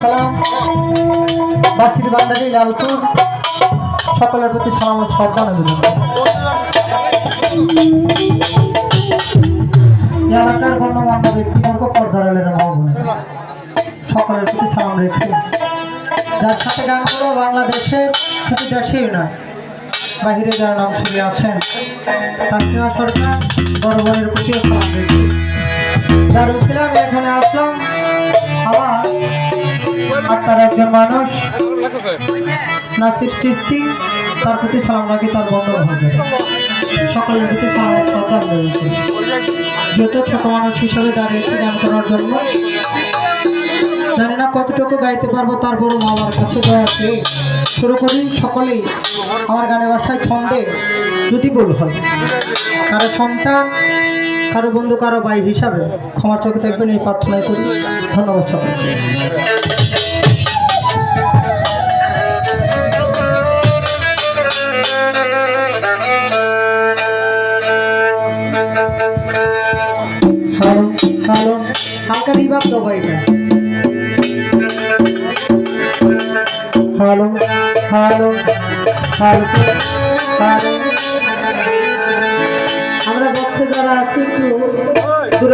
সালাম বাসির বান্দারি লালপুর সকলের প্রতি সালাম ও শ্রদ্ধা নিবেদন। এলাকার গণ্যমান্য ব্যক্তিবর্গ পর্দারের মহাবোন সকলের প্রতি সালাম রেখে যার সাথে গান করে বাংলাদেশের শুধু দেশেই নয় বাহিরে যারা নাম শুনে আছেন তাসমিমা সরকার বড় বোনের প্রতিও সালাম রেখে যার উকিলে আমি এখানে আসলাম আমার আপনার একজন মানুষ নাসির চিস্তি তার প্রতি সালাম রাখি তার বন্ধু হবে সকলের প্রতি সালাম শ্রদ্ধা রয়েছে। যেহেতু ছোট মানুষ হিসাবে দাঁড়িয়েছে গান করার জন্য জানি না কতটুকু গাইতে পারবো, তারপরও আমার কাছে দয়াতে শুরু করি। সকলেই আমার গানের ভাষায় ছন্দে যদি ভুল হয় কারো সন্তান কারো বন্ধু কারো ভাই হিসাবে ক্ষমার চোখে থাকবেন এই প্রার্থনাই করি। ধন্যবাদ সকলকে। হ্যালো হালকা রিভাব দাও ভাইটা। হ্যালো হ্যালো হ্যালো হ্যালো আমরা বক্সে যারা আছি একটু